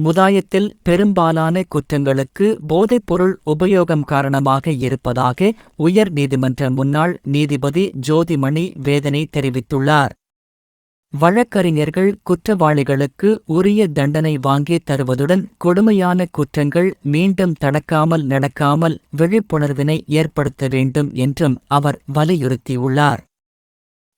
முதாயத்தில் பெரும்பாலான குற்றங்களுக்கு போதைப்பொருள் உபயோகம் காரணமாக இருப்பதாக உயர் நீதிமன்ற முன்னாள் நீதிபதி ஜோதிமணி வேதனை தெரிவித்துள்ளார். வழக்கறிஞர்கள் குற்றவாளிகளுக்கு உரிய தண்டனை வாங்கித் தருவதுடன் கொடுமையான குற்றங்கள் மீண்டும் நடக்காமல் விழிப்புணர்வினை ஏற்படுத்த வேண்டும் என்றும் அவர் வலியுறுத்தியுள்ளார்.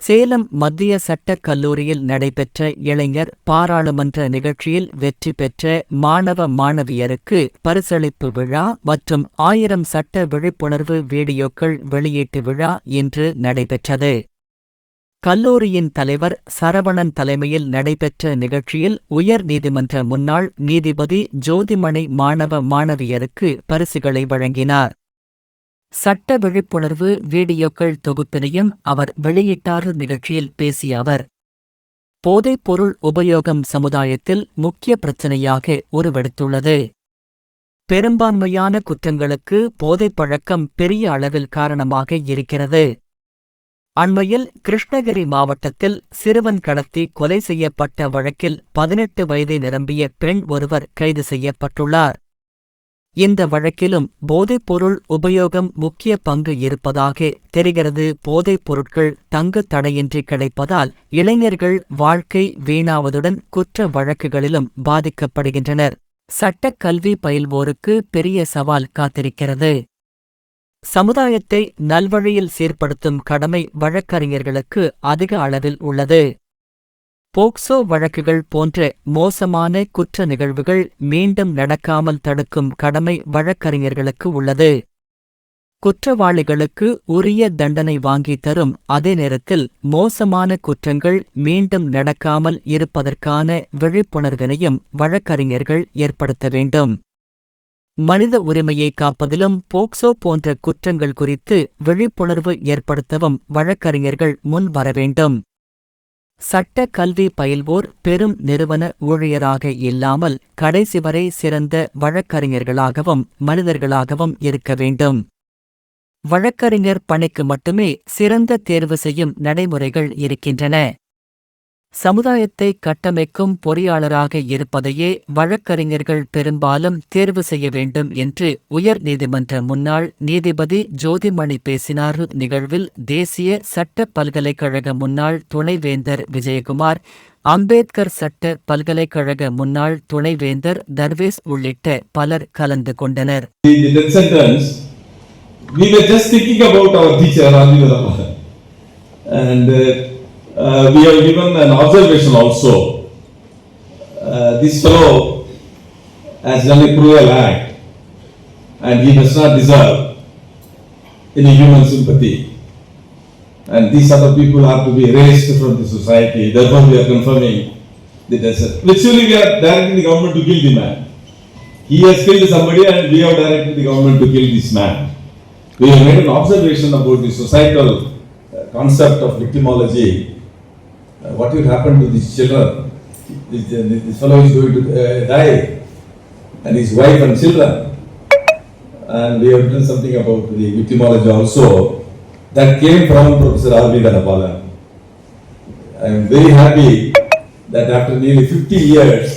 சேலம் மத்திய சட்டக் கல்லூரியில் நடைபெற்ற இளைஞர் பாராளுமன்ற நிகழ்ச்சியில் வெற்றி பெற்ற மாணவ மாணவியருக்கு பரிசளிப்பு விழா மற்றும் 1000 சட்ட விழிப்புணர்வு வீடியோக்கள் வெளியீட்டு விழா இன்று நடைபெற்றது. கல்லூரியின் தலைவர் சரவணன் தலைமையில் நடைபெற்ற நிகழ்ச்சியில் உயர் நீதிமன்ற முன்னாள் நீதிபதி ஜோதிமணி மாணவ மாணவியருக்கு பரிசுகளை வழங்கினார். சட்ட விழிப்புணர்வு வீடியோக்கள் தொகுப்பினையும் அவர் வெளியிட்டார். நிகழ்ச்சியில் பேசிய அவர், போதைப்பொருள் உபயோகம் சமுதாயத்தில் முக்கிய பிரச்சினையாக உருவெடுத்துள்ளது. பெரும்பான்மையான குற்றங்களுக்கு போதைப் பழக்கம் பெரிய அளவில் காரணமாக இருக்கிறது. அண்மையில் கிருஷ்ணகிரி மாவட்டத்தில் சிறுவன் கடத்தி கொலை செய்யப்பட்ட வழக்கில் 18 வயதை நிரம்பிய பெண் ஒருவர் கைது செய்யப்பட்டுள்ளார். இந்த வழக்கிலும் போதைப்பொருள் உபயோகம் முக்கிய பங்கு இருப்பதாக தெரிகிறது. போதைப் பொருட்கள் தங்கு தடையின்றி கிடைப்பதால் இளைஞர்கள் வாழ்க்கை வீணாவதுடன் குற்ற வழக்குகளிலும் பாதிக்கப்படுகின்றனர். சட்டக் கல்வி பயில்வோருக்கு பெரிய சவால் காத்திருக்கிறது. சமுதாயத்தை நல்வழியில் சீர்படுத்தும் கடமை வழக்கறிஞர்களுக்கு அதிக அளவில் உள்ளது. போக்சோ வழக்குகள் போன்ற மோசமான குற்ற நிகழ்வுகள் மீண்டும் நடக்காமல் தடுக்கும் கடமை வழக்கறிஞர்களுக்கு உள்ளது. குற்றவாளிகளுக்கு உரிய தண்டனை வாங்கித் தரும் அதே நேரத்தில் மோசமான குற்றங்கள் மீண்டும் நடக்காமல் இருப்பதற்கான விழிப்புணர்வினையும் வழக்கறிஞர்கள் ஏற்படுத்த வேண்டும். மனித உரிமையை காப்பதிலும் போக்சோ போன்ற குற்றங்கள் குறித்து விழிப்புணர்வு ஏற்படுத்தவும் வழக்கறிஞர்கள் முன் வர வேண்டும். சட்ட கல்வி பயில்வோர் பெரும் நிறுவன ஊழியராக இல்லாமல் கடைசி வரை சிறந்த வழக்கறிஞர்களாகவும் மனிதர்களாகவும் இருக்க வேண்டும். வழக்கறிஞர் பணிக்கு மட்டுமே சிறந்த தேர்வு செய்யும் நடைமுறைகள் இருக்கின்றன. சமுதாயத்தை கட்டமைக்கும் பொறியாளராக இருப்பதையே வழக்கறிஞர்கள் பெரும்பாலும் தேர்வு செய்ய வேண்டும் என்று உயர் நீதிமன்ற முன்னாள் நீதிபதி ஜோதிமணி பேசினார். நிகழ்வில் தேசிய சட்ட பல்கலைக்கழக முன்னாள் துணைவேந்தர் விஜயகுமார், அம்பேத்கர் சட்ட பல்கலைக்கழக முன்னாள் துணைவேந்தர் தர்வேஸ் உள்ளிட்ட பலர் கலந்து கொண்டனர். We have given an observation also. This fellow has done a cruel act and he does not deserve any human sympathy. And these other people have to be erased from the society. Therefore we are confirming the desert. Literally we are directing the government to kill the man. He has killed somebody and we have directed the government to kill this man. We have made an observation about the societal concept of victimology. What will happen to these children? This fellow is going to die, and his wife and children. And we have done something about the victimology also. That came from Professor R.V. Dhanapalan. I am very happy that after nearly 50 years,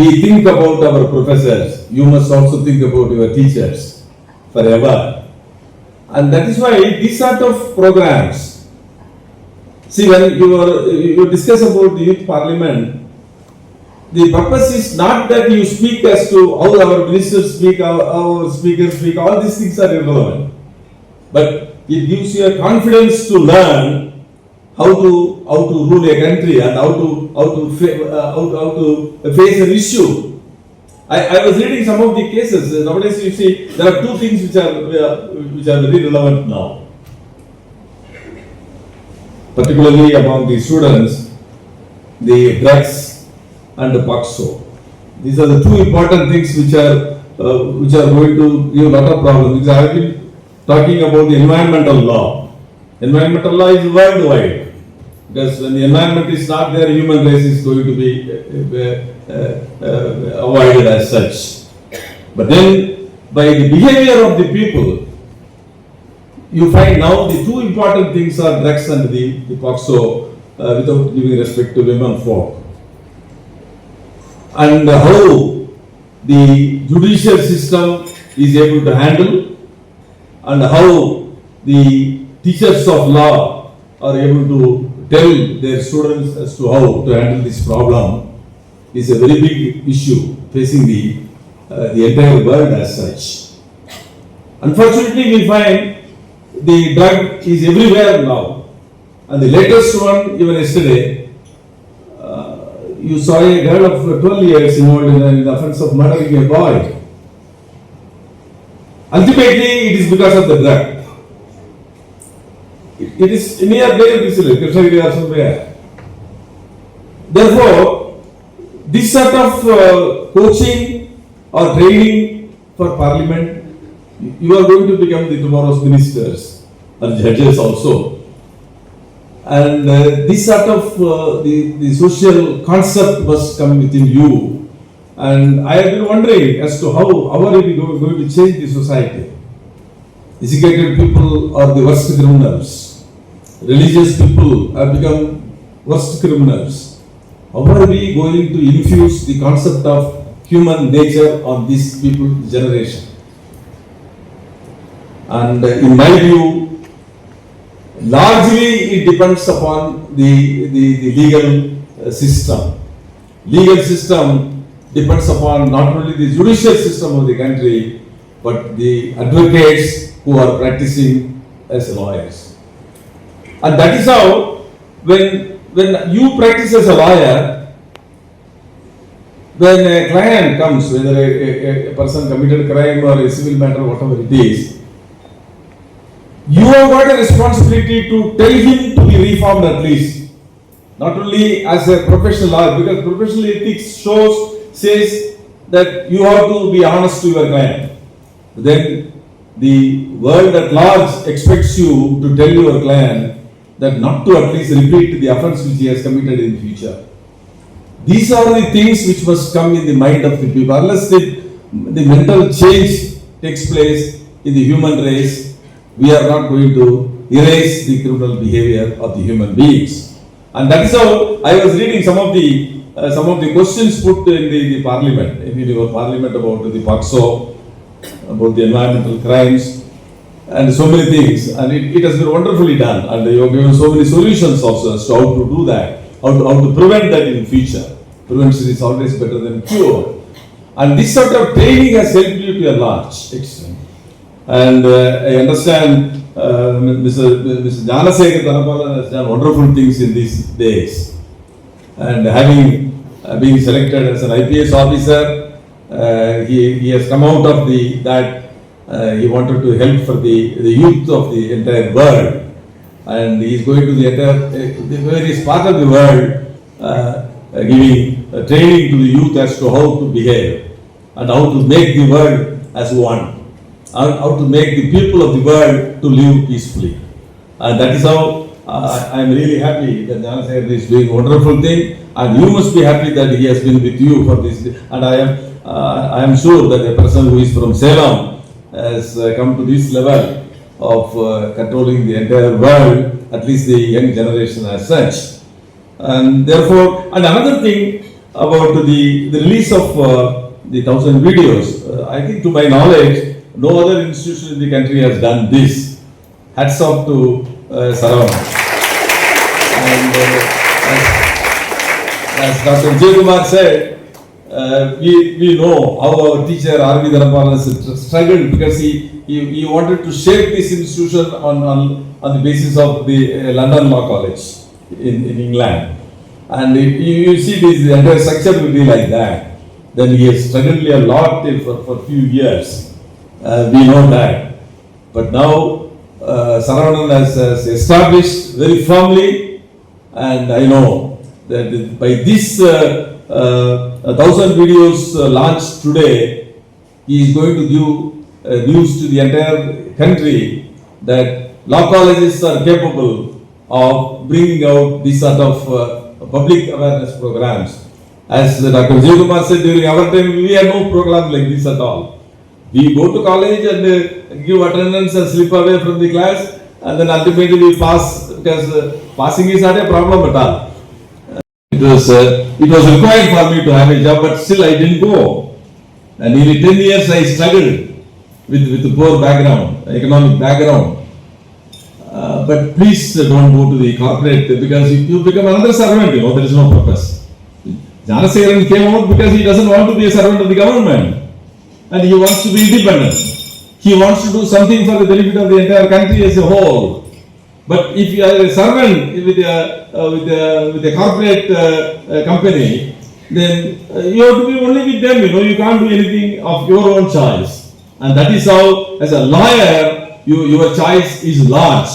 we think about our professors. You must also think about your teachers forever. And that is why these sort of programs. See, when you discuss about the youth parliament, the purpose is not that you speak as to how our ministers speak, our speakers speak, all these things are irrelevant. But it gives you a confidence to learn how to rule a country and how to face an issue. I was reading some of the cases. Nowadays you see there are two things which are very relevant now. Particularly among the students, the drugs and the POCSO. These are the two important things which are going to give a lot of problems. Because I have been talking about the environmental law. Environmental law is worldwide. Because when the environment is not there, human race is going to be avoided as such. But then, by the behavior of the people, you find now the two important things are drugs and the POCSO without giving respect to women folk. and how the judicial system is able to handle, and how the teachers of law are able to tell their students as to how to handle this problem is a very big issue facing the entire world as such. Unfortunately, we find the drug is everywhere now, and the latest one, even yesterday, you saw a girl of 12 years involved in the offense of murdering a boy. Ultimately, it is because of the drug. It is near Krishnagiri or somewhere. Therefore, this sort of coaching or training for parliament, you are going to become the tomorrow's ministers or judges also. And this sort of the social concept must come within you. And I have been wondering as to how are we going to change the society. Educated people are the worst criminals. Religious people have become worst criminals. How are we going to infuse the concept of human nature on this people generation? And in my view, largely it depends upon the legal system. Legal system depends upon not only the judicial system of the country, but the advocates who are practicing as lawyers. And that is how, when you practice as a lawyer, when a client comes, whether a person committed a crime or a civil matter, whatever it is, you have got a responsibility to tell him to be reformed at least. Not only as a professional lawyer, because professional ethics says that you have to be honest to your client. Then the world at large expects you to tell your client that not to at least repeat the offense which he has committed in the future. These are the things which must come in the mind of the people. Unless the mental change takes place in the human race, we are not going to erase the criminal behavior of the human beings. And that is how I was reading some of the questions put in the parliament, in your parliament, about the POCSO, about the environmental crimes, and so many things. And it has been wonderfully done. And you have given so many solutions also as to how to do that, how to prevent that in future. Prevention is always better than cure. And this sort of training has helped you to a large extent. And I understand Mr. Janasekhar Dhanapalan has done wonderful things in these days. And having been selected as an IPS officer, he has come out of that. He wanted to help for the youth of the entire world. And he is going to the various part of the world, giving training to the youth as to how to behave and how to make the world as one. How to make the people of the world to live peacefully. And that is how I am really happy that Janasekhar is doing a wonderful thing, and you must be happy that he has been with you for this. And I am sure that a person who is from Salem has come to this level of controlling the entire world, at least the young generation as such. And therefore, and another thing about the release of the 1,000 videos, I think to my knowledge, no other institution in the country has done this. Hats off to Saravan. And as Dr. Kumar said, we know how our teacher R.V. Dhanapalan struggled, because he wanted to shape this institution on the basis of the London Law College in England. And you see the entire structure will be like that. Then he has struggled a lot for a few years. We know that. But now Saravan has established very firmly, and I know that by this 1,000 videos launched today, he is going to give news to the entire country that law colleges are capable of bringing out this sort of public awareness programs. As Dr. Kumar said, during our time, we had no program like this at all. We go to college and give attendance and slip away from the class, and then ultimately we pass, because passing is not a problem at all. It was required for me to have a job, but still I didn't go. And nearly 10 years I struggled with the poor background, economic background. But please don't go to the corporate, because if you become another servant, there is no purpose. Janasekharan came out because he doesn't want to be a servant of the government, and he wants to be independent. He wants to do something for the benefit of the entire country as a whole. But if you are a servant with a corporate company, then you have to be only with them. You can't do anything of your own choice. And that is how, as a lawyer, your choice is large,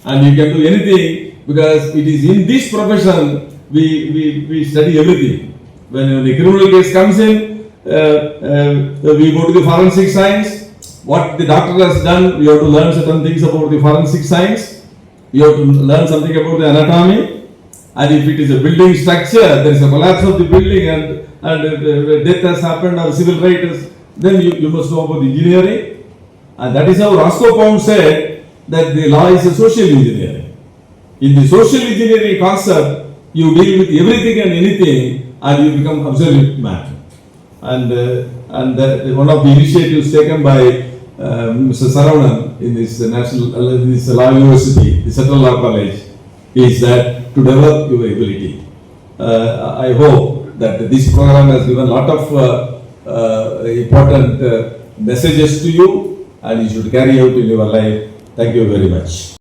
and you can do anything, because it is in this profession we study everything. When the criminal case comes in, we go to the forensic science. What the doctor has done, we have to learn certain things about the forensic science. You have to learn something about the anatomy. And if it is a building structure, there is a collapse of the building, and death has happened, or civil right is, then you must know about engineering. And that is how Roscoe Pound said that the law is a social engineering. In the social engineering concept, you deal with everything and anything, and you become absolute man. And one of the initiatives taken by Mr. Saravan in this law university, the Central Law College, is that to develop your ability. I hope that this program has given a lot of important messages to you, and you should carry out in your life. Thank you very much.